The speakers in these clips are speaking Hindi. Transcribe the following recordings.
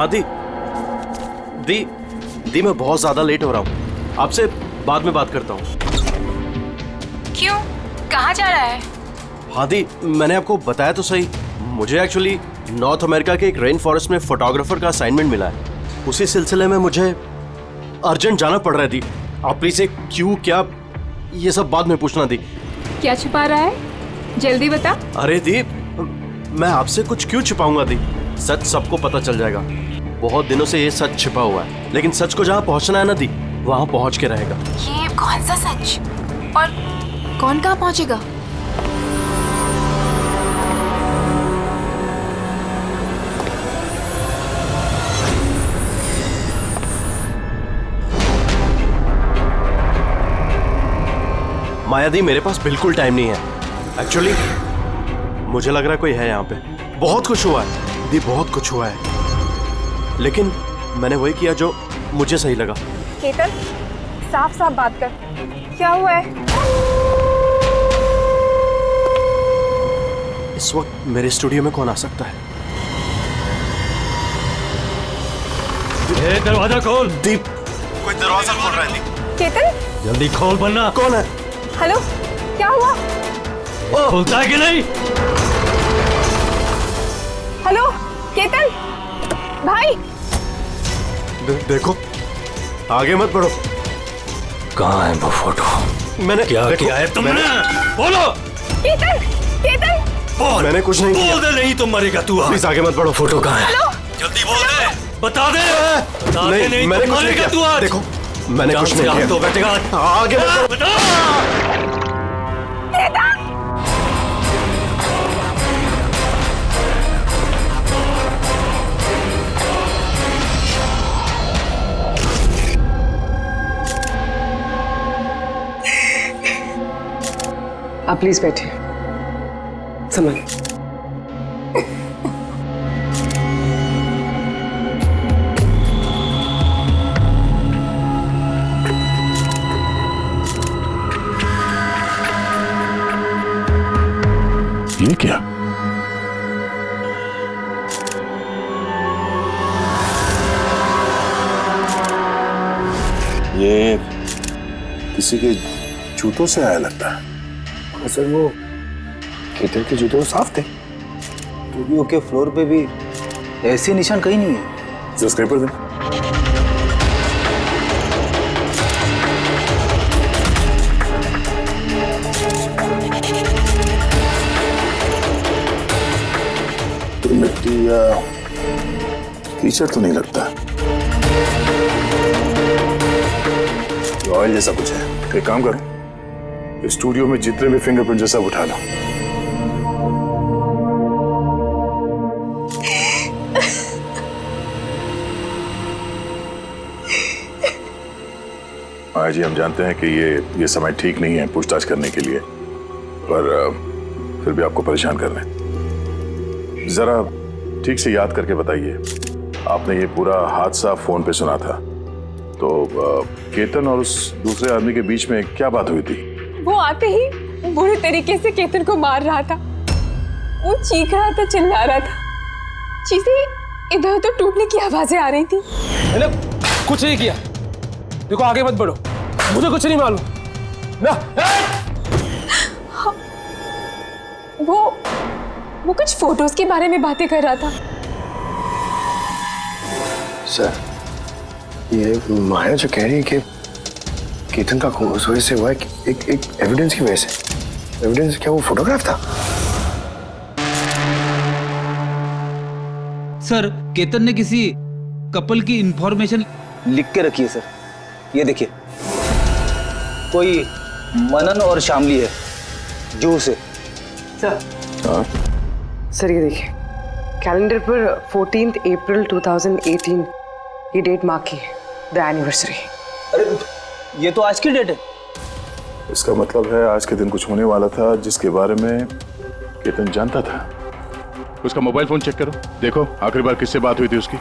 हाँ दी दी दी, मैं बहुत ज्यादा लेट हो रहा हूँ, आपसे बाद में बात करता हूँ। क्यों, कहाँ जा रहा है? हाँ दी, मैंने आपको बताया तो सही, मुझे एक्चुअली नॉर्थ अमेरिका के एक रेन फॉरेस्ट में फोटोग्राफर का असाइनमेंट मिला है। उसी सिलसिले में मुझे अर्जेंट जाना पड़ रहा है दी। आप प्लीज से क्यों क्या ये सब बाद में पूछना दी। क्या छुपा रहा है, जल्दी बता। अरे दी, मैं आपसे कुछ क्यों छिपाऊंगा दी, सच सबको पता चल जाएगा। बहुत दिनों से ये सच छिपा हुआ है, लेकिन सच को जहाँ पहुँचना है ना दी, वहाँ पहुँच के रहेगा। ये कौन सा सच, और कौन कहाँ पहुँचेगा? माया दी, मेरे पास बिल्कुल टाइम नहीं है। एक्चुअली मुझे लग रहा है कोई है यहाँ पे। बहुत कुछ हुआ है दी, बहुत कुछ हुआ है, लेकिन मैंने वही किया जो मुझे सही लगा। केतन, साफ साफ बात कर, क्या हुआ है? इस वक्त मेरे स्टूडियो में कौन आ सकता है? दरवाजा खोल। दीप, कोई दरवाजा खोल रहा है दीप। केतन, जल्दी खोल वरना। कौन है? हेलो, क्या हुआ? खुलता है कि नहीं? हेलो केतन भाई। देखो, आगे मत बढ़ो। कहाँ है वो फोटो? मैंने क्या किया है तुमने? बोलो। केतन, केतन, बोल। मैंने कुछ नहीं किया। बोल दे, नहीं तो मरेगा तू। प्लीज आगे मत बढ़ो। फोटो कहाँ है? हेलो, जल्दी बोल दे, बता दे। बता दे, नहीं मैंने तो कुछ नहीं मरेगा किया। तू आज। देखो, मैंने कुछ नहीं किया। तो बैठेगा। आगे मत बढ़ो। बता। आप प्लीज बैठिए। समझ ये क्या? ये किसी के जूतों से आया लगता है। सर वो केतन के जूते तो साफ थे, स्टूडियो के फ्लोर पे भी ऐसे निशान कहीं नहीं है। जो स्क्रेपर दे। तो मिट्टी या कीचड़ तो नहीं लगता, ऑयल जैसा कुछ है। एक काम करो, स्टूडियो में जितने भी फिंगरप्रिंट सब उठा लो। हाँ जी, हम जानते हैं कि ये समय ठीक नहीं है पूछताछ करने के लिए, पर फिर भी आपको परेशान कर रहे हैं। जरा ठीक से याद करके बताइए, आपने ये पूरा हादसा फोन पे सुना था, तो केतन और उस दूसरे आदमी के बीच में क्या बात हुई थी? वो आते ही बुरे तरीके से केतन को मार रहा था। वो चीख रहा था, चिल्ला रहा था, चीजें इधर उधर टूटने की आवाजें आ रही थी। मैंने कुछ नहीं किया। देखो, आगे मत बढ़ो, मुझे कुछ नहीं मालूम ना। हाँ, वो कुछ फोटोज के बारे में बातें कर रहा था। सर, ये माया जो कह रही है कि केतन का खून उस वजह से हुआ है, एक एविडेंस की वजह से। एविडेंस क्या वो फोटोग्राफ था? सर, केतन ने किसी कपल की इंफॉर्मेशन लिख के रखी है सर, ये देखिए। कोई मनन और शामली है, जू से। सर ये देखिए, कैलेंडर पर 14 अप्रैल 2018 ये डेट मार्क की है, द एनिवर्सरी। अरे ये तो आज की डेट है। इसका मतलब है आज के दिन कुछ होने वाला था जिसके बारे में केतन जानता था। उसका मोबाइल फोन चेक करो, देखो आखिरी बार किससे बात हुई थी उसकी।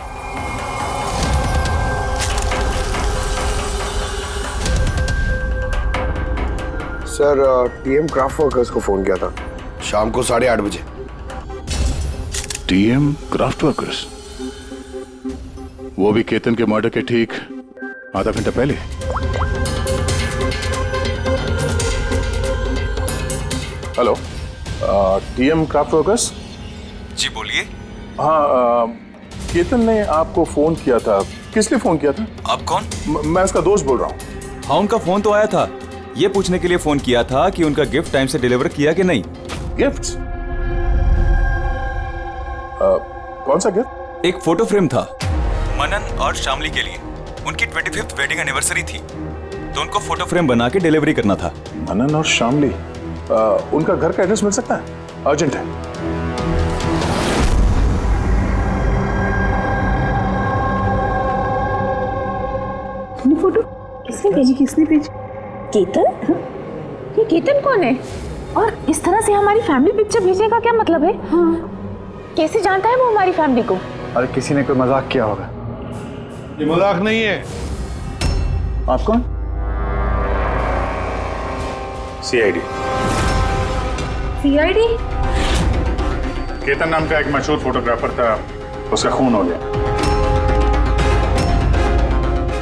सर, टीएम क्राफ्ट वर्कर्स को फोन किया था शाम को 8:30 बजे। TM craft workers? वो भी केतन के मर्डर के ठीक आधा घंटा पहले। Hello, TM craft workers. जी बोलिए। हाँ, केतन ने आपको फोन किया था। किस लिए फोन किया था? आप कौन? मैं उसका दोस्त बोल रहा हूँ। हाँ, उनका फोन तो आया था। ये पूछने के लिए फोन किया था कि उनका गिफ्ट टाइम से डिलीवर किया कि नहीं। गिफ्ट? कौन सा गिफ्ट? एक फोटो फ्रेम था मनन और शामली के लिए। उनकी 25th वेडिंग एनिवर्सरी थी, तो उनको फोटो फ्रेम बना के डिलीवरी करना था। मनन और शामली, उनका घर का एड्रेस मिल सकता है? अर्जेंट है। फोटो किसने भेजी? किसने भेजी? केतन? ये केतन कौन है? और इस तरह से हमारी फैमिली पिक्चर भेजने का क्या मतलब है? हाँ। कैसे जानता है वो हमारी फैमिली को? अरे किसी ने कोई मजाक किया होगा। ये मजाक नहीं है। आप कौन? सीआईडी। सीआईडी? केतन नाम का एक मशहूर फोटोग्राफर था, उसका खून हो गया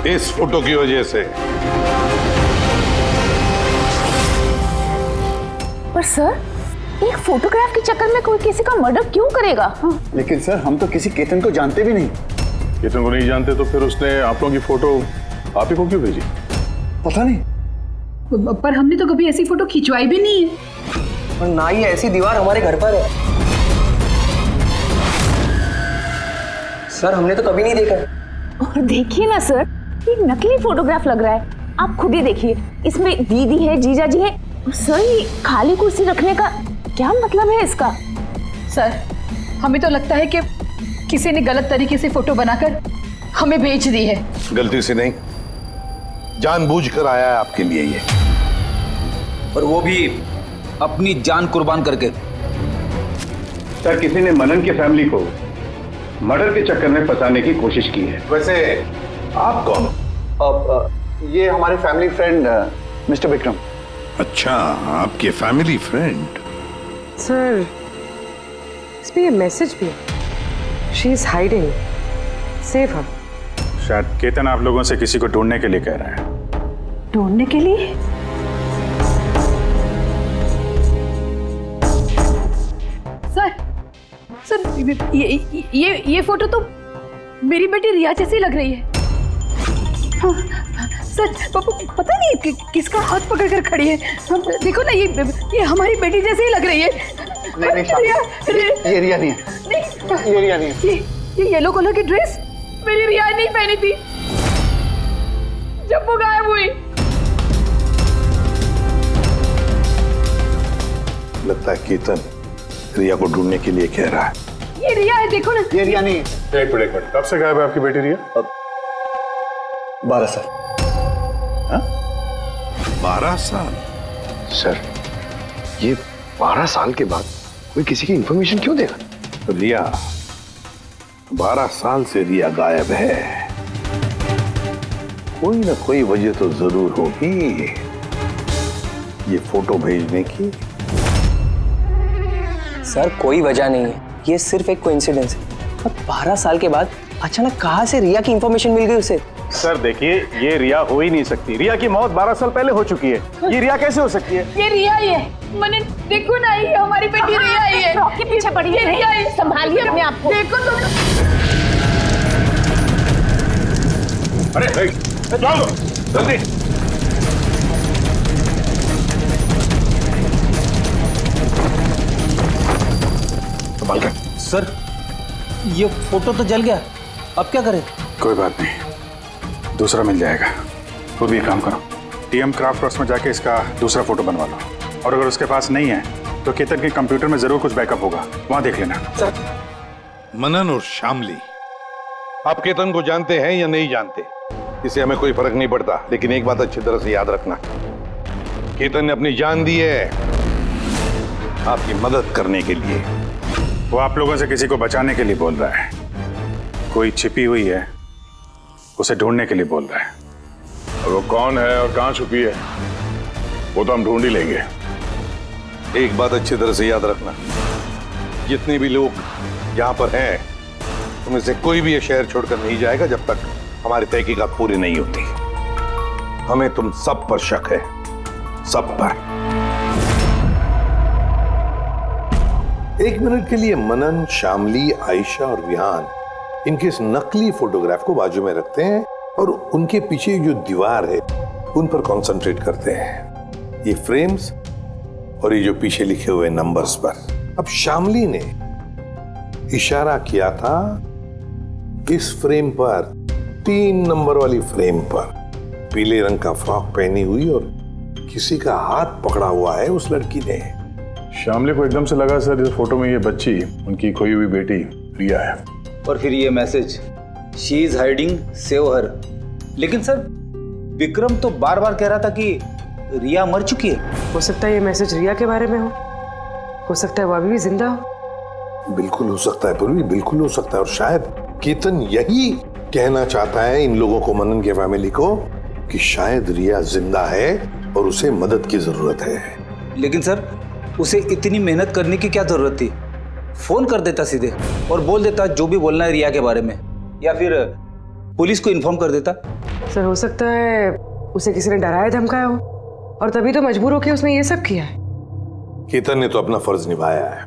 इस फोटो की वजह से। पर सर, एक फोटोग्राफ के चक्कर में कोई किसी का मर्डर क्यों करेगा? लेकिन सर, हम तो किसी केतन को जानते भी नहीं। केतन को नहीं जानते तो फिर उसने आप लोगों की फोटो आप ही को क्यों भेजी? पता नहीं। पर हमने तो कभी ऐसी फोटो खिंचवाई भी नहीं है। और ना ही ऐसी दीवार हमारे घर पर है। सर, हमने तो कभी नहीं देखा। और देखिए ना सर, ये नकली फोटोग्राफ लग रहा है। आप खुद ही देखिए, इसमें दीदी है, जीजा जी है। सर, ये खाली कुर्सी रखने का क्या मतलब है इसका? सर, हमें तो लगता है कि किसी ने गलत तरीके से फोटो बनाकर हमें बेच दी है। गलती से नहीं, जानबूझकर आया है आपके लिए ये। और वो भी अपनी जान कुर्बान करके। सर, किसी ने मनन की फैमिली को मर्डर के चक्कर में फंसाने की कोशिश की है। वैसे आप कौन? ये हमारे फैमिली फ्रेंड मिस्टर विक्रम। अच्छा, आपके फैमिली फ्रेंड। सर, इसमें ये मैसेज भी है। She is hiding, save her. शायद केतन आप लोगों से किसी को ढूंढने के लिए कह रहा है। ढूंढने के लिए? सर, ये फोटो तो मेरी बेटी रिया जैसी लग रही है। हाँ, सर, पता नहीं किसका हाथ पकड़ कर खड़ी है। देखो ना, ये हमारी बेटी जैसी ही लग रही है। नहीं, ये रिया नहीं है। नहीं, ये रिया नहीं है। ये येलो कलर की ड्रेस मेरी रिया नहीं पहनी थी जब वो गायब हुई। लगता है केतन रिया को ढूंढने के लिए कह रहा है। ये रिया है, देखो ना। ये रिया नहीं है। एक मिनट, कब से गायब है आपकी बेटी रिया? 12 साल। 12 साल? सर, ये 12 साल के बाद कोई किसी की इंफॉर्मेशन क्यों देगा? रिया, 12 साल से रिया गायब है। कोई ना कोई वजह तो जरूर होगी ये फोटो भेजने की। सर, कोई वजह नहीं है, ये सिर्फ एक कोइंसिडेंस है। और 12 साल के बाद अचानक कहाँ से रिया की इंफॉर्मेशन मिल गई उसे? सर देखिए, ये रिया हो ही नहीं सकती। रिया की मौत 12 साल पहले हो चुकी है। ये रिया कैसे हो सकती है? ये रिया ही है। मैंने देखो ना, ये हमारी बेटी रिया ही है। फ्रॉक के पीछे पड़ी है। रिया ही। संभालिए अपने आप को। देखो तो। अरे जाओ जल्दी। सर, ये फोटो तो जल गया, अब क्या करें? कोई बात नहीं, दूसरा मिल जाएगा। खुद भी काम करो, टीएम क्राफ्ट वर्क्स में जाके इसका दूसरा फोटो बनवा लो। और अगर उसके पास नहीं है तो केतन के कंप्यूटर में जरूर कुछ बैकअप होगा, वहां देख लेना। सर, मनन और शामली, आप केतन को जानते हैं या नहीं जानते, इससे हमें कोई फर्क नहीं पड़ता। लेकिन एक बात अच्छी तरह से याद रखना, केतन ने अपनी जान दी है आपकी मदद करने के लिए। वो आप लोगों से किसी को बचाने के लिए बोल रहा है। कोई छिपी हुई है, उसे ढूंढने के लिए बोल रहा है। और वो कौन है और कहां छुपी है वो तो हम ढूंढ ही लेंगे। एक बात अच्छी तरह से याद रखना, जितने भी लोग यहाँ पर हैं तुम से कोई भी ये शहर छोड़कर नहीं जाएगा जब तक हमारी तहकीकात पूरी नहीं होती। हमें तुम सब पर शक है, सब पर। एक मिनट के लिए मनन, शामली, आयशा और विहान इनके इस नकली फोटोग्राफ को बाजू में रखते हैं और उनके पीछे जो दीवार है उन पर कंसंट्रेट करते हैं, ये फ्रेम्स और ये जो पीछे लिखे हुए नंबर्स पर। अब शामली ने इशारा किया था इस फ्रेम पर, 3 नंबर वाली फ्रेम पर, पीले रंग का फ्रॉक पहनी हुई और किसी का हाथ पकड़ा हुआ है उस लड़की ने। शामली को एकदम से लगा सर इस फोटो में ये बच्ची उनकी खोई हुई बेटी रिया है। और फिर ये message, she is hiding, save her. लेकिन सर विक्रम तो बार बार कह रहा था कि रिया मर चुकी है। हो सकता है ये मैसेज रिया के बारे में हो सकता है वो अभी भी जिंदा हो। बिल्कुल हो सकता है पूर्वी, बिल्कुल हो सकता है। और शायद केतन यही कहना चाहता है इन लोगों को, मनन के फैमिली को, कि शायद रिया जिंदा है और उसे मदद की जरूरत है। लेकिन सर उसे इतनी मेहनत करने की क्या जरूरत थी? फोन कर देता सीधे और बोल देता जो भी बोलना है रिया के बारे में, या फिर पुलिस को इन्फॉर्म कर देता। सर हो सकता है उसे किसी ने डराया धमकाया हो और तभी तो मजबूर होकर उसने ये सब किया है। केतन ने तो अपना फर्ज निभाया है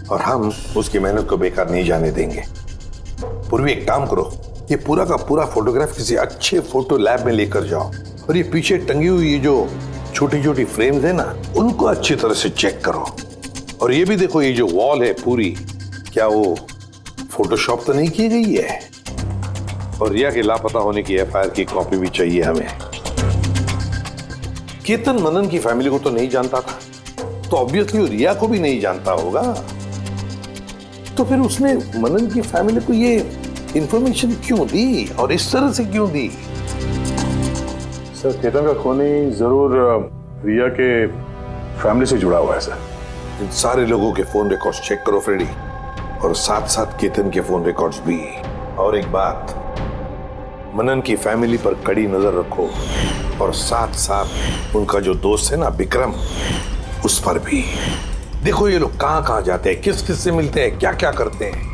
और हम उसकी मेहनत को बेकार नहीं जाने देंगे। पूर्वी एक काम करो, ये पूरा का पूरा फोटोग्राफ किसी अच्छे फोटो लैब में लेकर जाओ और ये पीछे टंगी हुई ये जो छोटी छोटी फ्रेम्स है ना, उनको अच्छी तरह से चेक करो। और ये भी देखो, ये जो वॉल है पूरी, क्या वो फोटोशॉप तो नहीं की गई है? और रिया के लापता होने की एफआईआर की कॉपी भी चाहिए हमें। केतन मनन की फैमिली को तो नहीं जानता था, तो ऑब्वियसली रिया को भी नहीं जानता होगा। तो फिर उसने मनन की फैमिली को ये इंफॉर्मेशन क्यों दी और इस तरह से क्यों दी? सर केतन का खूनी जरूर रिया के फैमिली से जुड़ा हुआ है सर। इन सारे लोगों के फोन रिकॉर्ड्स चेक करो फ्रेडी, और साथ साथ केतन के फोन रिकॉर्ड्स भी। और एक बात, मनन की फैमिली पर कड़ी नजर रखो और साथ साथ उनका जो दोस्त है ना विक्रम, उस पर भी देखो। ये लोग कहां कहां जाते हैं, किस किस से मिलते हैं, क्या क्या करते हैं।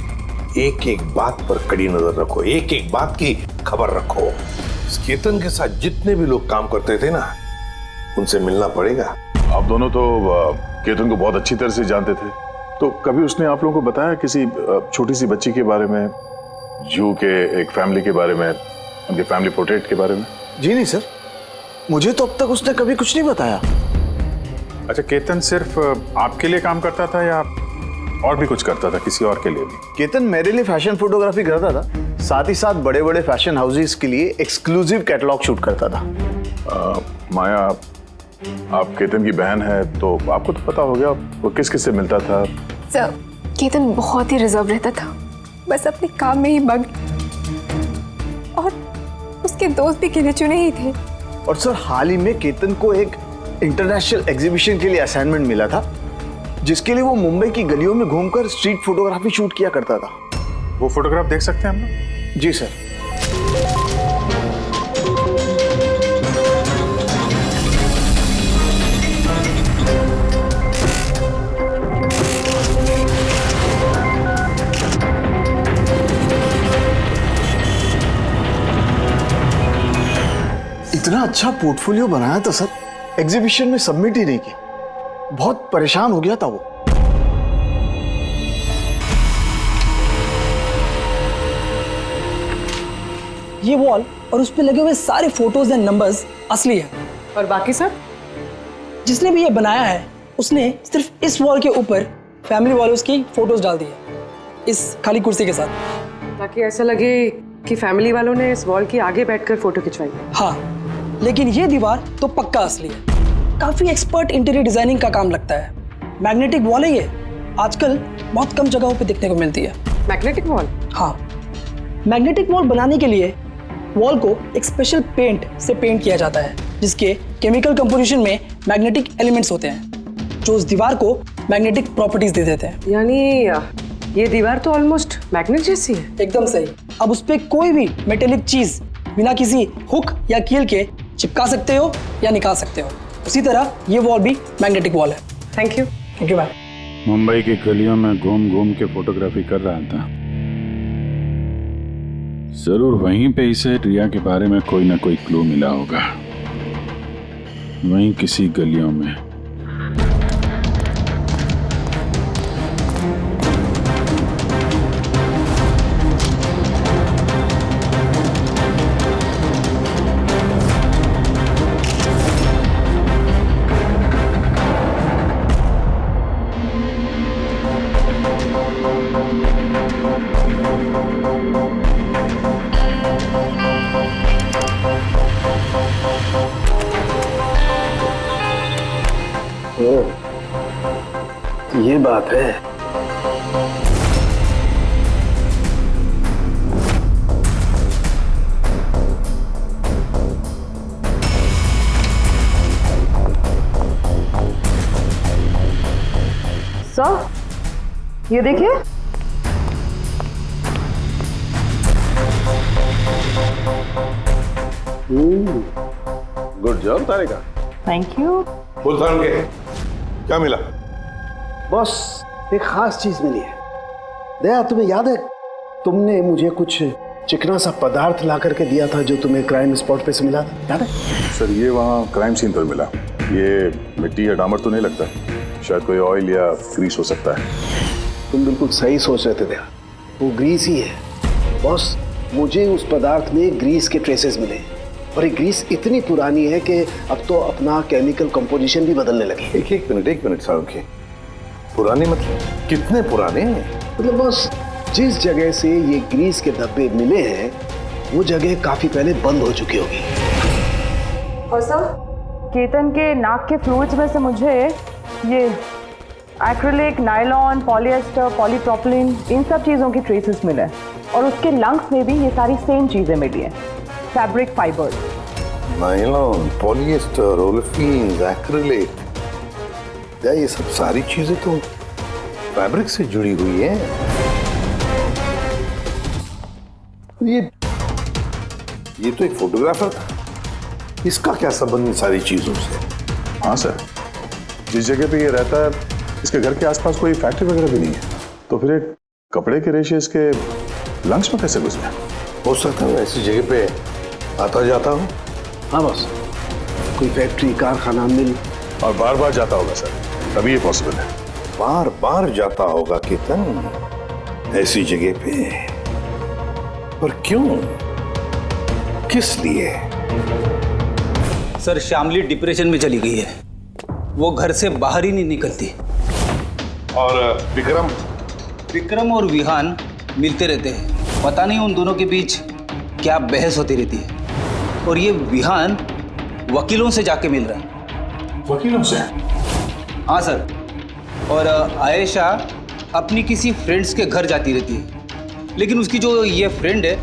एक एक बात पर कड़ी नजर रखो, एक एक बात की खबर रखो। केतन के साथ जितने भी लोग काम करते थे ना, उनसे मिलना पड़ेगा। आप दोनों तो केतन को बहुत अच्छी तरह से जानते थे, तो कभी उसने आप लोगों को बताया किसी छोटी सी बच्ची के बारे में, जू के एक फैमिली के बारे में, उनके फैमिली पोर्ट्रेट के बारे में? जी नहीं सर, मुझे तो अब तक उसने कभी कुछ नहीं बताया। अच्छा, केतन सिर्फ आपके लिए काम करता था या और भी कुछ करता था किसी और के लिए भी? केतन मेरे लिए फैशन फोटोग्राफी करता था, साथ ही साथ बड़े बड़े फैशन हाउसेस के लिए एक्सक्लूसिव कैटलॉग शूट करता था। माया, आप केतन की बहन है तो आपको तो पता हो गया वो किस किस से मिलता था। सर केतन बहुत ही रिजर्व रहता था, बस अपने काम में ही मग्न, और उसके दोस्त भी गिने चुने ही थे। और सर हाल ही में केतन को एक इंटरनेशनल एग्जीबिशन के लिए असाइनमेंट मिला था, जिसके लिए वो मुंबई की गलियों में घूमकर स्ट्रीट फोटोग्राफी शूट किया करता था। वो फोटोग्राफ देख सकते हैं हम लोग? जी सर। इतना अच्छा पोर्टफोलियो बनाया था सर, एग्जीबिशन में सबमिट ही नहीं किया। बहुत परेशान हो गया था वो। ये वॉल और उस पे लगे हुए सारे फोटोज एंड नंबर्स असली है। और बाकी सब? जिसने भी ये बनाया है उसने सिर्फ इस वॉल के ऊपर फैमिली वालों की फोटोज डाल दी है, इस खाली कुर्सी के साथ, ताकि ऐसा लगे कि फैमिली वालों ने इस वॉल के आगे बैठकर फोटो खिंचवाई। हाँ, लेकिन ये दीवार तो पक्का असली है। काफी एक्सपर्ट इंटीरियर डिजाइनिंग का काम लगता है। मैग्नेटिक वॉल है ये, आजकल बहुत कम जगहों पे देखने को मिलती है। Magnetic wall? हाँ, मैग्नेटिक वॉल बनाने के लिए वॉल को एक स्पेशल पेंट से पेंट किया जाता है, जिसके केमिकल कंपोजिशन में मैग्नेटिक एलिमेंट्स होते हैं, जो उस दीवार को मैग्नेटिक प्रॉपर्टीज दे देते हैं। यानी ये दीवार तो ऑलमोस्ट मैग्नेट जैसी है। एकदम सही। अब उस पे कोई भी मेटेलिक चीज बिना किसी हुक या कील के चिपका सकते हो या निकाल सकते हो। उसी तरह ये वॉल भी मैग्नेटिक वॉल है। Thank you. Thank you ma'am. Mumbai की गलियों में घूम घूम के फोटोग्राफी कर रहा था, जरूर वहीं पे इसे रिया के बारे में कोई ना कोई क्लू मिला होगा, वहीं किसी गलियों में। ये बात है। सर, ये देखिए। Good job Tarika. Thank you. Sultan के क्या मिला? बॉस, एक खास चीज मिली है। दया, तुम्हें याद है तुमने मुझे कुछ चिकना सा पदार्थ ला करके दिया था जो तुम्हें क्राइम स्पॉट पे से मिला था, याद है? सर, ये वहाँ क्राइम सीन पर मिला। ये मिट्टी या डामर तो नहीं लगता, शायद कोई ऑयल या ग्रीस हो सकता है। तुम बिल्कुल सही सोच रहे थे दया, वो ग्रीस ही है। बॉस, मुझे उस पदार्थ में ग्रीस के ट्रेसेस मिले और ये ग्रीस इतनी पुरानी है कि अब तो अपना केमिकल कंपोजिशन भी बदलने लगी। एक मिनट साहब, पुराने मतलब कितने पुराने? मतलब बॉस, जिस जगह से ये ग्रीस के डब्बे मिले हैं वो जगह काफी पहले बंद हो चुकी होगी। और सर, केतन के नाक के फ्लूइड्स में से मुझे ये एक्रिलिक, नायलॉन, पॉलिएस्टर, पॉलीप्रोपिलीन, इन सब चीज़ों की ट्रेसेस मिले और उसके लंग्स में भी ये सारी सेम चीज़ें मिली हैं, fabric fibres. Nylon, polyester, olefin, acrylic, क्या ये सब सारी चीजें तो फैब्रिक से जुड़ी हुई हैं? ये तो एक फोटोग्राफर था, इसका क्या संबंध इन सारी चीजों से? हाँ सर, जिस जगह पे ये रहता है इसके घर के आसपास कोई फैक्ट्री वगैरह भी नहीं है, तो फिर एक कपड़े के रेशे इसके लंग्स में कैसे घुस गए? हो सकता है ऐसी जगह पे आता जाता हूँ। हाँ बॉस, कोई फैक्ट्री, कारखाना, मिल, और बार बार जाता होगा सर, तभी ये पॉसिबल है। बार बार जाता होगा केतन ऐसी जगह पे, पर क्यों, किस लिए? सर, श्यामली डिप्रेशन में चली गई है, वो घर से बाहर ही नहीं निकलती। और विक्रम और विहान मिलते रहते हैं, पता नहीं उन दोनों के बीच क्या बहस होती रहती है। और ये विहान वकीलों से जाके मिल रहा है। वकीलों से? हाँ सर, और आयशा अपनी किसी फ्रेंड्स के घर जाती रहती है, लेकिन उसकी जो ये फ्रेंड है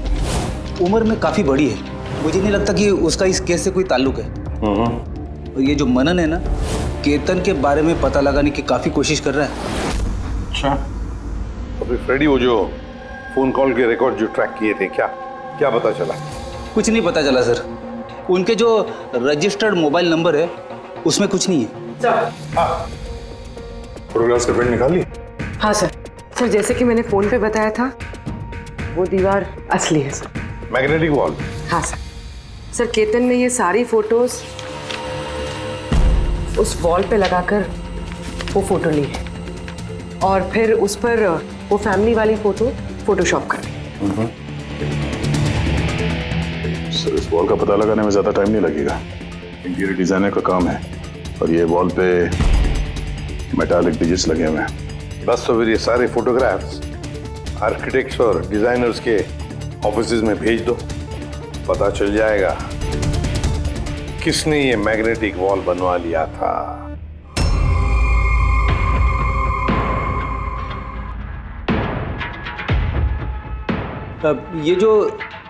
उम्र में काफ़ी बड़ी है, मुझे नहीं लगता कि उसका इस केस से कोई ताल्लुक है। और ये जो मनन है ना, केतन के बारे में पता लगाने की काफ़ी कोशिश कर रहा है। अच्छा, अभी फ्रेडी, वो जो फोन कॉल के रिकॉर्ड जो ट्रैक किए थे, क्या पता चला? कुछ नहीं पता चला सर, उनके जो रजिस्टर्ड मोबाइल नंबर है उसमें कुछ नहीं है। फोटोग्राफ्स का प्रिंट निकाल ली? हाँ सर, जैसे कि मैंने फोन पे बताया था, वो दीवार असली है सर, मैग्नेटिक वॉल। हाँ सर, केतन ने ये सारी फोटोज उस वॉल पे लगाकर वो फोटो ली है और फिर उस पर वो फैमिली वाली फोटो फोटोशॉप कर दी। सर, इस वॉल का पता लगाने में ज्यादा टाइम नहीं लगेगा, इंटीरियर डिजाइनर का काम है, और ये वॉल पे मेटालिक डिजिट्स लगे हुए हैं। बस तो फिर ये सारे फोटोग्राफ्स आर्किटेक्ट्स और डिजाइनर्स के ऑफिसेज में भेज दो, पता चल जाएगा किसने ये मैग्नेटिक वॉल बनवा लिया था। अब ये जो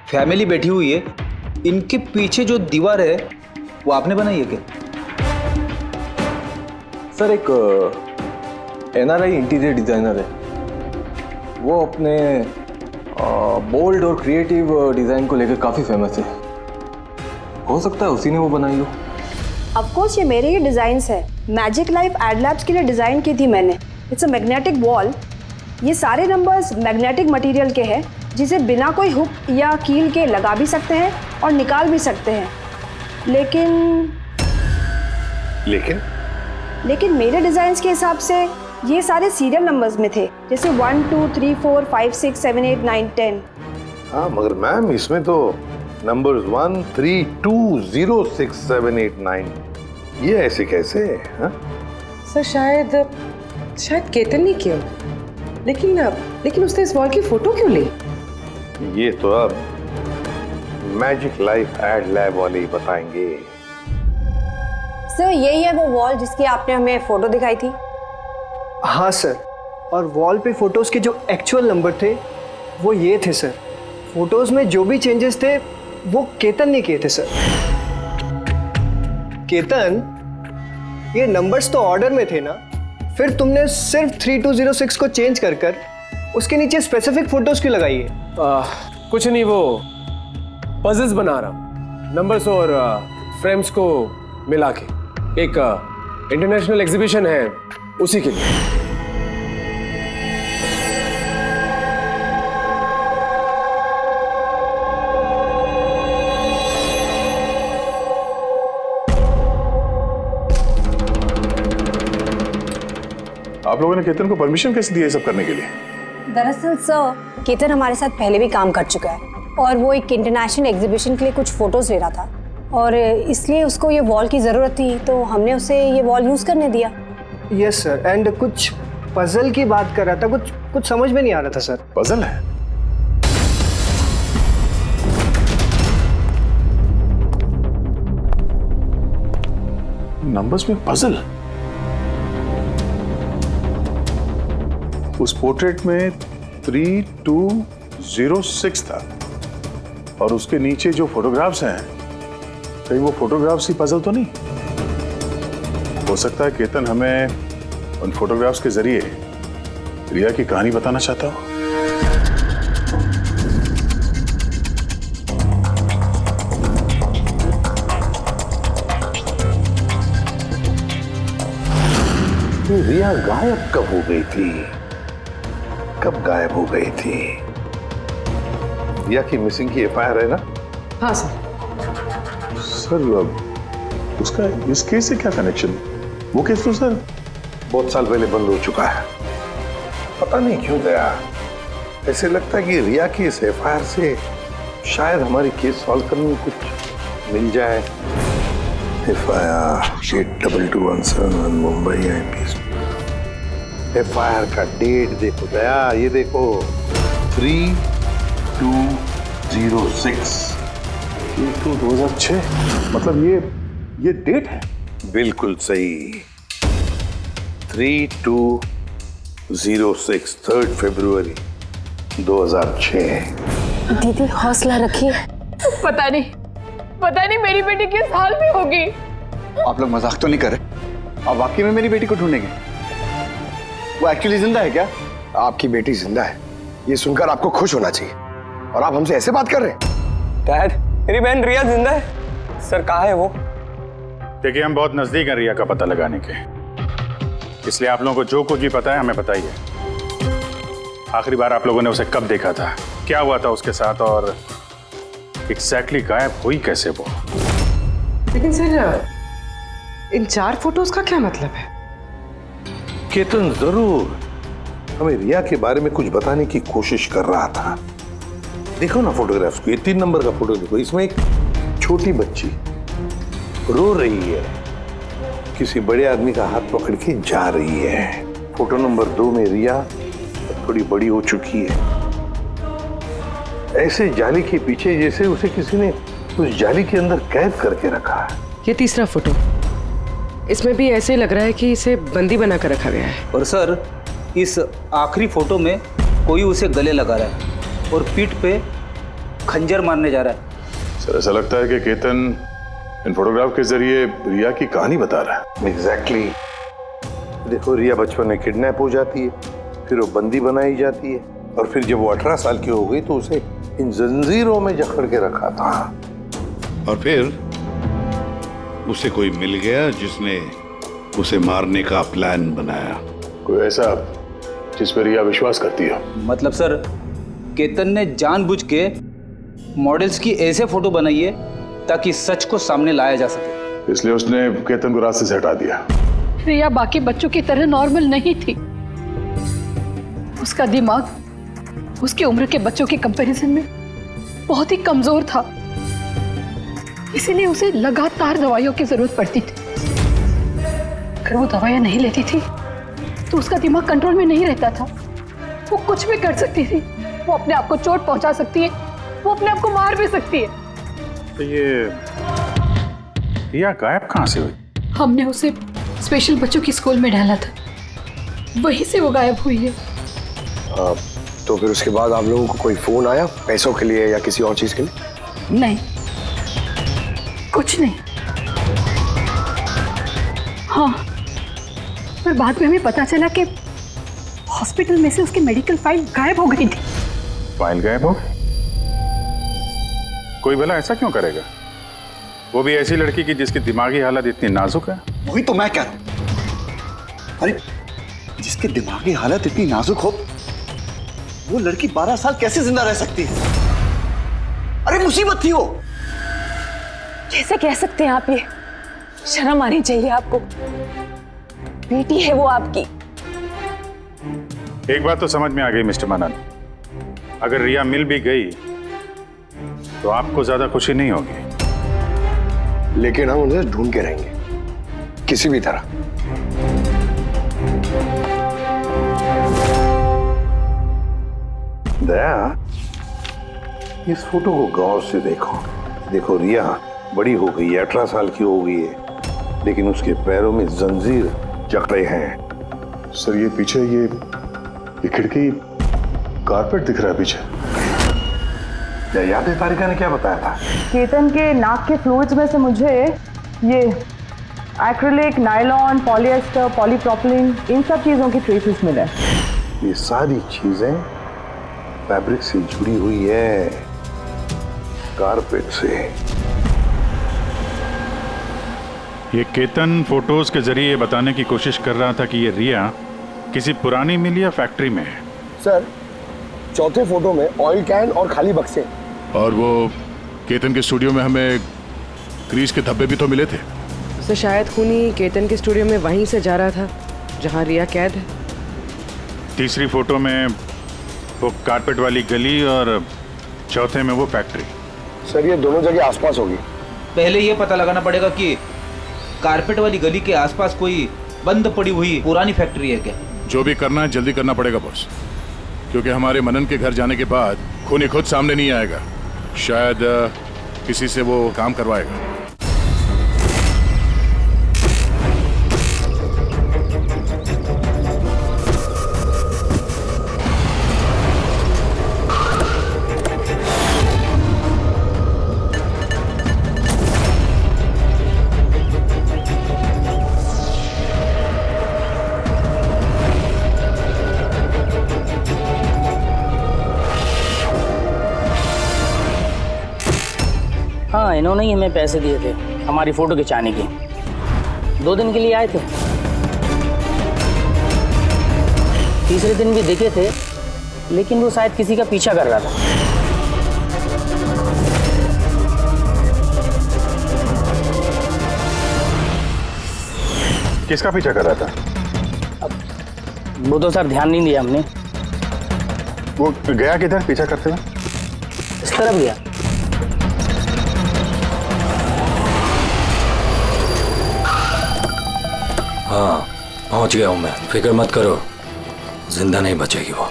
फैमिली बैठी हुई है, इनके पीछे जो दीवार है वो आपने बनाई है क्या? सर, एक NRI इंटीरियर डिज़ाइनर है, वो अपने बोल्ड और क्रिएटिव डिज़ाइन को लेकर काफ़ी फेमस है, हो सकता है उसी ने वो बनाई हो। ऑफ कोर्स ये मेरे ही डिज़ाइंस है, मैजिक लाइफ एड लैब्स के लिए डिज़ाइन की थी मैंने। इट्स अ मैग्नेटिक वॉल, ये सारे नंबर्स मैग्नेटिक मटेरियल के हैं जिसे बिना कोई हुक या कील के लगा भी सकते हैं और निकाल भी सकते हैं। लेकिन मेरे डिज़ाइंस के हिसाब से ये सारे सीरियल नंबर्स में थे, जैसे 1 2 3 4 5 6 7 8 9 10। हाँ मगर मैम इसमें तो नंबर्स 1 3 2 0 6 7 8 9 ये ऐसे कैसे? हाँ? सर शायद केतन ने किया, लेकिन उसने इस वॉल की फोटो क्यों ली? ये तो अब मैजिक लाइफ एड लैब वाले ही बताएंगे। सर यही है वो वॉल जिसकी आपने हमें फोटो दिखाई थी? हाँ सर, और वॉल पे फोटोज के जो एक्चुअल नंबर थे वो ये थे सर। फोटोज में जो भी चेंजेस थे वो केतन ने किए थे सर। केतन, ये नंबर्स तो ऑर्डर में थे ना, फिर तुमने सिर्फ 3206 को चेंज कर उसके नीचे स्पेसिफिक फोटोज क्यों लगाई है? कुछ नहीं, वो पजल्स बना रहा हूँ, नंबर्स और फ्रेम्स को मिला के। एक इंटरनेशनल एग्जीबिशन है उसी के लिए। आप लोगों ने केतन को परमिशन कैसे दी है सब करने के लिए? दरअसल सर, केतन हमारे साथ पहले भी काम कर चुका है और वो एक इंटरनेशनल एग्जीबिशन के लिए कुछ फोटोज ले रहा था और इसलिए उसको ये वॉल की ज़रूरत थी, तो हमने उसे ये वॉल यूज़ करने दिया। यस सर, एंड कुछ पजल की बात कर रहा था, कुछ समझ में नहीं आ रहा था सर। पजल है? नंबर्स में पजल? उस पोर्ट्रेट में 3206 था और उसके नीचे जो फोटोग्राफ्स हैं, कहीं वो फोटोग्राफ्स ही पजल तो नहीं? हो सकता है केतन हमें उन फोटोग्राफ्स के जरिए रिया की कहानी बताना चाहता हो। रिया गायब कब हो गई थी? कब गायब हो गई थी? रिया की मिसिंग की एफआईआर है ना? हाँ सर। सर उसका इस केस से क्या कनेक्शन? वो केस तो सर बहुत साल पहले बंद हो चुका है। पता नहीं क्यों गया, ऐसे लगता है कि रिया की इस एफआईआर से शायद हमारी केस सॉल्व करने में कुछ मिल जाए। FIR 822171 Mumbai IPC. एफआईआर का डेट देखो दया, ये देखो 3206। ये तो 2006, मतलब ये डेट है? बिल्कुल सही, 3206, 3 फरवरी 2006। दीदी हौसला रखिए। पता नहीं मेरी बेटी किस हाल में होगी। आप लोग मजाक तो नहीं कर रहे? आप वाकई में मेरी बेटी को ढूंढेंगे? वो एक्चुअली जिंदा है क्या? आपकी बेटी जिंदा है, ये सुनकर आपको खुश होना चाहिए, और आप हमसे ऐसे बात कर रहे हैं? डैड, मेरी बहन रिया जिंदा है। सर कहाँ है वो? देखिए हम बहुत नजदीक हैं रिया का पता लगाने के, इसलिए आप लोगों को जो कुछ भी पता है हमें बताइए। आखिरी बार आप लोगों ने उसे कब देखा था, क्या हुआ था उसके साथ, और एग्जैक्टली गायब हुई कैसे वो? लेकिन सर इन 4 फोटोज का क्या मतलब है? केतन जरूर हमें रिया के बारे में कुछ बताने की कोशिश कर रहा था। देखो ना फोटोग्राफ्स को, ये 3 नंबर का फोटो देखो, इसमें एक छोटी बच्ची रो रही है, किसी बड़े आदमी का हाथ पकड़ के जा रही है। फोटो नंबर 2 में रिया थोड़ी बड़ी हो चुकी है, ऐसे जाली के पीछे जैसे उसे किसी ने उस जाली के अंदर कैद करके रखा है। ये तीसरा फोटो, इसमें भी ऐसे लग रहा है कि इसे बंदी बनाकर रखा गया है। और सर इस आखिरी फोटो में कोई उसे गले लगा रहा है और पीठ पे खंजर मारने जा रहा है। सर ऐसा लगता है कि केतन इन फोटोग्राफ के जरिए रिया की कहानी बता रहा है। एग्जैक्टली। देखो रिया बचपन में किडनैप हो जाती है, फिर वो बंदी बनाई जाती है, और फिर जब वो 18 साल की हो गई तो उसे इन जंजीरों में जकड़ के रखा था। और फिर उसे कोई मिल गया जिसने उसे मारने का प्लान बनाया। कोई ऐसा जिस पर रिया विश्वास करती है? मतलब सर केतन ने जानबूझ के मॉडल्स की ऐसे फोटो बनाई है ताकि सच को सामने लाया जा सके। इसलिए उसने केतन को रास्ते से हटा दिया। रिया बाकी बच्चों की तरह नॉर्मल नहीं थी। उसका दिमाग उसकी उम्र के बच्चों के कंपैरिजन में बहुत ही कमजोर था, इसीलिए उसे लगातार दवाइयों की जरूरत पड़ती थी। अगर वो दवाइयां नहीं लेती थी तो उसका दिमाग कंट्रोल में नहीं रहता था। वो कुछ भी कर सकती थी, वो अपने आप को चोट पहुंचा सकती है, वो अपने आप को मार भी सकती है। तो ये रिया गायब कहाँ से हुई? हमने उसे स्पेशल बच्चों की स्कूल में डाला था, वहीं से वो गायब हुई है। तो फिर उसके बाद आप लोगों को कोई फोन आया पैसों के लिए या किसी और चीज के लिए? नहीं, कुछ नहीं। हाँ, पर बाद में हमें पता चला कि हॉस्पिटल में से उसकी मेडिकल फाइल गायब हो गई थी। फाइल गायब हो गई? कोई भला ऐसा क्यों करेगा? वो भी ऐसी लड़की की जिसकी दिमागी हालत इतनी नाजुक है। वही तो मैं कह रहा हूं। अरे जिसकी दिमागी हालत इतनी नाजुक हो, वो लड़की 12 साल कैसे जिंदा रह सकती है? अरे मुसीबत थी वो। कैसे कह सकते हैं आप ये? शर्म आनी चाहिए आपको। बेटी है वो आपकी। एक बात तो समझ में आ गई मिस्टर मनन, अगर रिया मिल भी गई तो आपको ज्यादा खुशी नहीं होगी। लेकिन हम उन्हें ढूंढ के रहेंगे किसी भी तरह। दया, इस फोटो को गौर से देखो। देखो रिया बड़ी हो गई है, 18 साल की हो गई है, लेकिन उसके पैरों में जंजीर जकड़े हैं। सर ये पीछे ये खिड़की कारपेट दिख रहा है पीछे। याद है तारिका ने क्या बताया था? केतन के नाक के फ्लूइड्स में से मुझे ये एक्रिलिक, नायलॉन, पॉलिएस्टर, पॉलीप्रोपिलीन, इन सब चीजों की ट्रेसेस मिले। ये सारी चीजें फैब्रिक से जुड़ी हुई है, कारपेट से। ये केतन फोटोज के जरिए ये बताने की कोशिश कर रहा था कि ये रिया किसी पुरानी मिल या फैक्ट्री में है। सर चौथे फोटो में ऑयल कैन और खाली बक्से। और वो केतन के स्टूडियो में हमें ग्रीस के धब्बे भी तो मिले थे। तो शायद खूनी केतन के स्टूडियो में वहीं से जा रहा था जहां रिया कैद है। तीसरी फोटो में वो कारपेट वाली गली और चौथे में वो फैक्ट्री। सर ये दोनों जगह आसपास होगी। पहले ये पता लगाना पड़ेगा कि कारपेट वाली गली के आसपास कोई बंद पड़ी हुई पुरानी फैक्ट्री है क्या? जो भी करना है जल्दी करना पड़ेगा बॉस, क्योंकि हमारे मनन के घर जाने के बाद खूनी खुद सामने नहीं आएगा। शायद किसी से वो काम करवाएगा। हाँ, इन्होंने ही हमें पैसे दिए थे हमारी फोटो खिंचाने की। 2 दिन के लिए आए थे, तीसरे दिन भी दिखे थे, लेकिन वो शायद किसी का पीछा कर रहा था। किसका पीछा कर रहा था? अब वो तो सर ध्यान नहीं दिया हमने। वो गया किधर पीछा करते हुए? इस तरफ गया। हाँ, पहुंच गया हूं मैं, फिक्र मत करो, जिंदा नहीं बचेगी वो।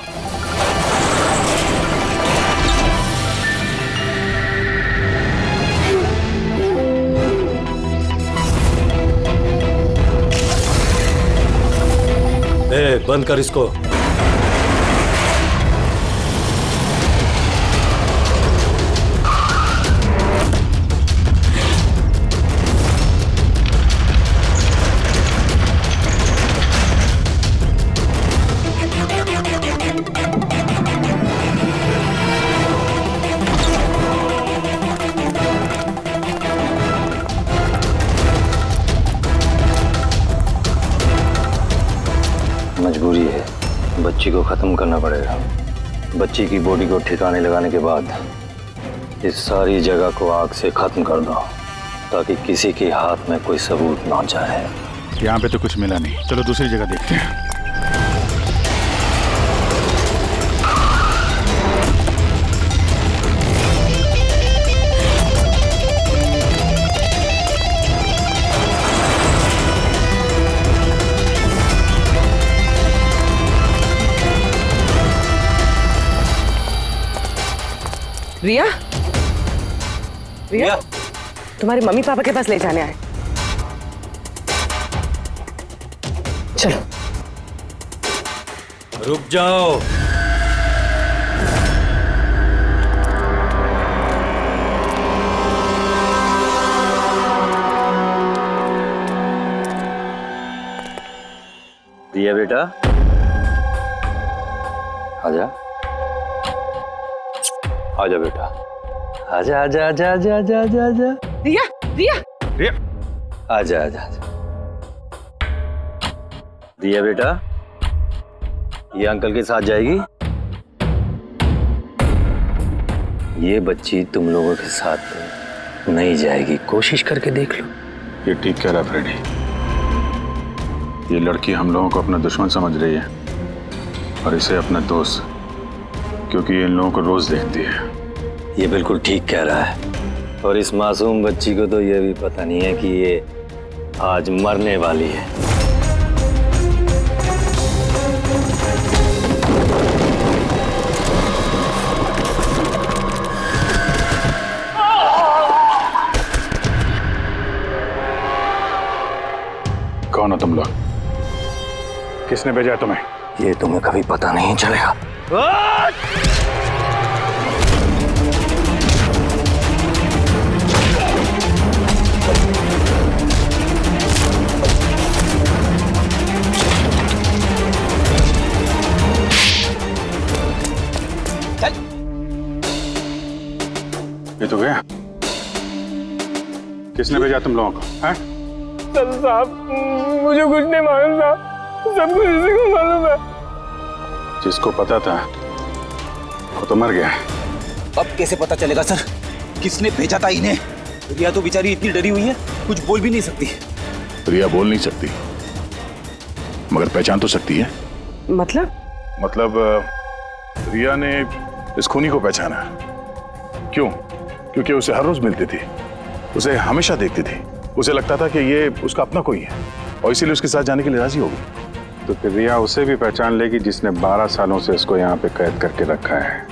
बंद कर इसको। मजबूरी है, बच्ची को खत्म करना पड़ेगा। बच्ची की बॉडी को ठिकाने लगाने के बाद इस सारी जगह को आग से खत्म कर दो, ताकि किसी के हाथ में कोई सबूत ना जाए। यहाँ पे तो कुछ मिला नहीं, चलो दूसरी जगह देखते हैं। रिया, रिया, तुम्हारे मम्मी पापा के पास ले जाने आए। चलो। रुक जाओ। रिया बेटा, आजा आजा बेटा, आजा आजा आजा आजा आजा आजा आजा। रिया, रिया, रिया, आजा आजा आजा। रिया बेटा, ये अंकल के साथ जाएगी। ये बच्ची तुम लोगों के साथ नहीं जाएगी, कोशिश करके देख लो। ये ठीक कह रहा फ्रेडी। ये लड़की हम लोगों को अपना दुश्मन समझ रही है और इसे अपना दोस्त, क्योंकि ये इन लोगों को रोज देखती है। ये बिल्कुल ठीक कह रहा है, और इस मासूम बच्ची को तो ये भी पता नहीं है कि ये आज मरने वाली है। कौन हो तुम लोग? किसने भेजा तुम्हें? ये तुम्हें कभी पता नहीं चलेगा। ये तो गया। किसने भेजा तुम लोगों को? हैं? साहब, मुझे कुछ नहीं मालूम था, सब कुछ इसी को मालूम है। जिसको पता था वो तो मर गया। अब कैसे पता चलेगा सर किसने भेजा था इन्हें? रिया तो बेचारी इतनी डरी हुई है, कुछ बोल भी नहीं सकती। रिया बोल नहीं सकती, मगर पहचान तो सकती है। मतलब रिया ने इस खूनी को पहचाना। क्यों? क्योंकि उसे हर रोज मिलती थी, उसे हमेशा देखती थी, उसे लगता था कि ये उसका अपना कोई है, और इसीलिए उसके साथ जाने के लिए राजी हो गई। तो फिर रिया उसे भी पहचान लेगी जिसने 12 सालों से इसको यहाँ पे कैद करके रखा है,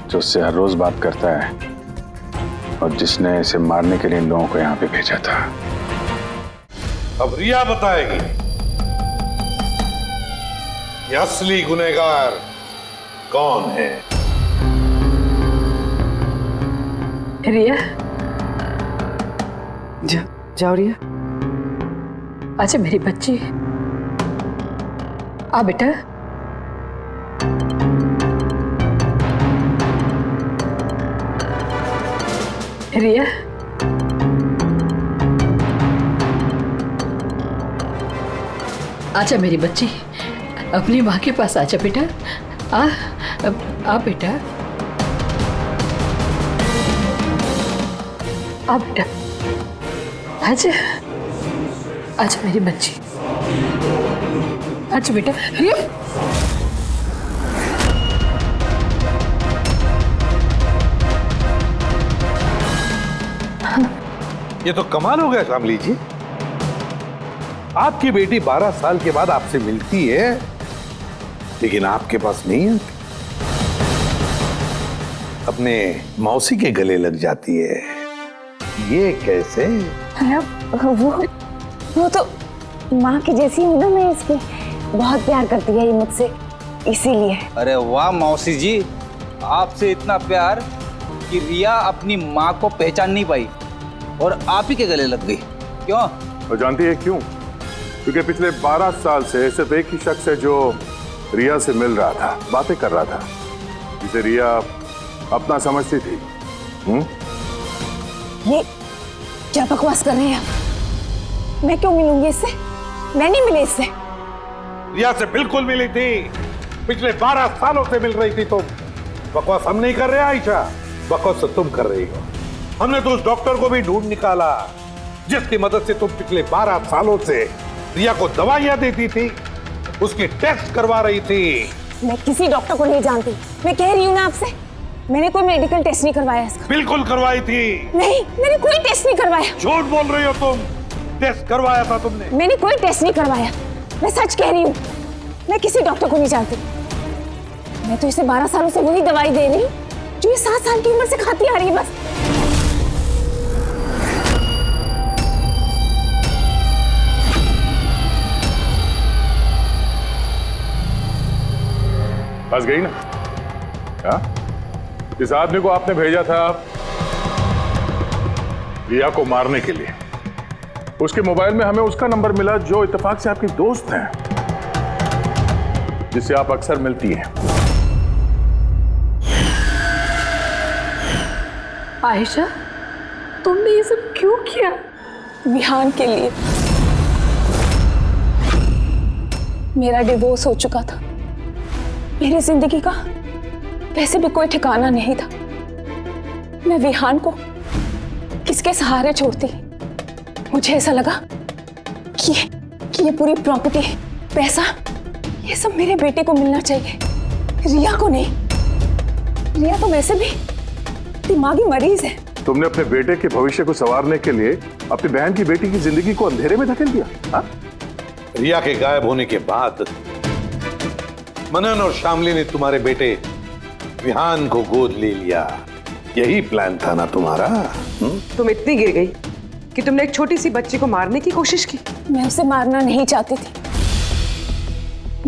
जो उससे हर रोज बात करता है और जिसने इसे मारने के लिए इन लोगों को यहाँ पे भेजा था। अब रिया बताएगी ये असली गुनहगार कौन है। रिया, जाओ रिया। अच्छा मेरी बच्ची, आ बेटा। रिया, आजा मेरी बच्ची, अपनी माँ के पास आजा बेटा। आ बेटा, आ बेटा, आजा आजा मेरी बच्ची, आजा बेटा। रिया, ये तो कमाल हो गया शामली जी, आपकी बेटी 12 साल के बाद आपसे मिलती है लेकिन आपके पास नहीं आती, अपने मौसी के गले लग जाती है। ये कैसे? वो तो माँ की जैसी हूँ ना मैं इसकी, बहुत प्यार करती है ये मुझसे, इसीलिए। अरे वाह मौसी जी, आपसे इतना प्यार कि रिया अपनी माँ को पहचान नहीं पाई और आप ही के गले लग गई। क्यों? और जानती है क्यों? क्योंकि पिछले 12 साल से सिर्फ एक ही शख्स है जो रिया से मिल रहा था, बातें कर रहा था, जिसे रिया अपना समझती थी। ये क्या बकवास कर रहे हैं? मैं क्यों मिलूंगी इससे? मैं नहीं मिली इससे। रिया से बिल्कुल मिली थी, पिछले 12 सालों से मिल रही थी तुम। बकवास हम नहीं कर रहे आयशा, बकवास तो तुम कर रही हो। हमने तो उस डॉक्टर को भी ढूंढ निकाला जिसकी मदद से तुम पिछले 12 सालों से रिया को दवाइयां देती थी, उसकी टेस्ट करवा रही थी। मैं किसी डॉक्टर को नहीं जानती, मैं कह रही हूँ ना आपसे, मैंने कोई मेडिकल टेस्ट नहीं करवाया इसका। बिल्कुल करवाई थी। नहीं, मैंने कोई टेस्ट नहीं करवाया। झूठ बोल रही हो तुम, टेस्ट करवाया था तुमने। मैंने कोई टेस्ट नहीं करवाया, मैं सच कह रही हूँ। मैं किसी डॉक्टर को नहीं जानती। मैं तो इसे 12 सालों से वही दवाई दे रही हूँ जो ये 7 साल की उम्र से खाती आ रही है बस। फंस गई ना? क्या? इस आदमी को आपने भेजा था रिया को मारने के लिए। उसके मोबाइल में हमें उसका नंबर मिला जो इत्तेफाक से आपकी दोस्त है, जिससे आप अक्सर मिलती हैं। आयशा, तुमने ये सब क्यों किया? विहान के लिए। मेरा डिवोर्स हो चुका था, मेरी जिंदगी का वैसे भी कोई ठिकाना नहीं था। मैं विहान को किसके सहारे छोड़ती? मुझे ऐसा लगा कि ये पूरी प्रॉपर्टी, पैसा, ये सब मेरे बेटे को मिलना चाहिए, रिया को नहीं। रिया तो वैसे भी दिमागी मरीज है। तुमने अपने बेटे के भविष्य को संवारने के लिए अपनी बहन की बेटी की जिंदगी को अंधेरे में धकेल दिया। हा? रिया के गायब होने के बाद मनन और शामली ने तुम्हारे बेटे विहान को गोद ले लिया। यही प्लान था ना तुम्हारा? तुम इतनी गिर गई कि तुमने एक छोटी सी बच्ची को मारने की कोशिश की। मैं उसे मारना नहीं चाहती थी,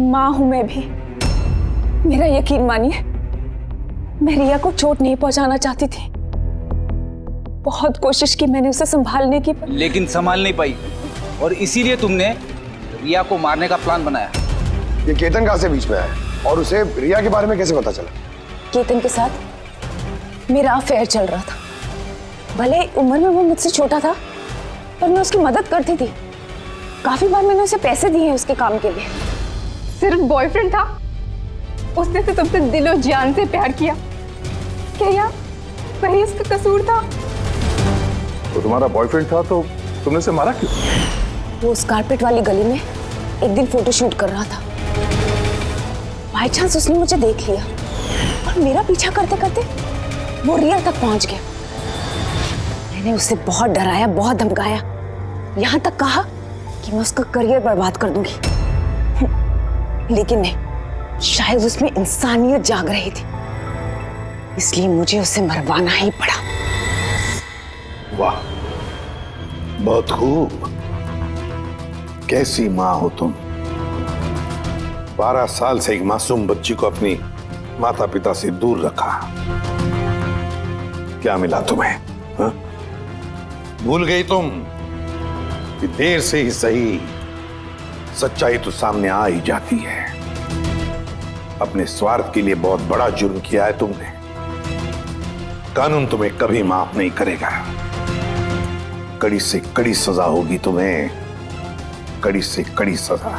माँ हूं मैं भी। मेरा यकीन मानिए, मैं रिया को चोट नहीं पहुंचाना चाहती थी। बहुत कोशिश की मैंने उसे संभालने की, लेकिन संभाल नहीं पाई और इसीलिए तुमने रिया को मारने का प्लान बनाया। ये केतन कहाँ से बीच में आया और उसे रिया के बारे में कैसे पता चला? केतन के साथ मेरा अफेयर चल रहा था। भले उम्र में वो मुझसे छोटा था, पर मैं उसकी मदद करती थी। काफी बार मैंने उसे पैसे दिए उसके काम के लिए। सिर्फ बॉयफ्रेंड था? उसने तो तुमसे दिलो जान से प्यार किया। क्या वही उसका कसूर था? तो तुम्हारा बॉयफ्रेंड था तो तुमने उसे मारा क्यों? वो उस कारपेट वाली गली में एक दिन फोटोशूट कर रहा था। बाई चांस उसने मुझे देख लिया और मेरा पीछा करते करते वो रिया तक पहुंच गया। मैंने उसे बहुत डराया, बहुत धमकाया, यहां तक कहा कि मैं उसका करियर बर्बाद कर दूंगी। लेकिन नहीं, शायद उसमें इंसानियत जाग रही थी, इसलिए मुझे उसे मरवाना ही पड़ा। वाह, बहुत खूब। कैसी माँ हो तुम? 12 साल से एक मासूम बच्ची को अपनी माता पिता से दूर रखा। क्या मिला तुम्हें? हा? भूल गई तुम कि देर से ही सही सच्चाई तो सामने आ ही जाती है। अपने स्वार्थ के लिए बहुत बड़ा जुर्म किया है तुमने। कानून तुम्हें कभी माफ नहीं करेगा। कड़ी से कड़ी सजा होगी तुम्हें, कड़ी से कड़ी सजा।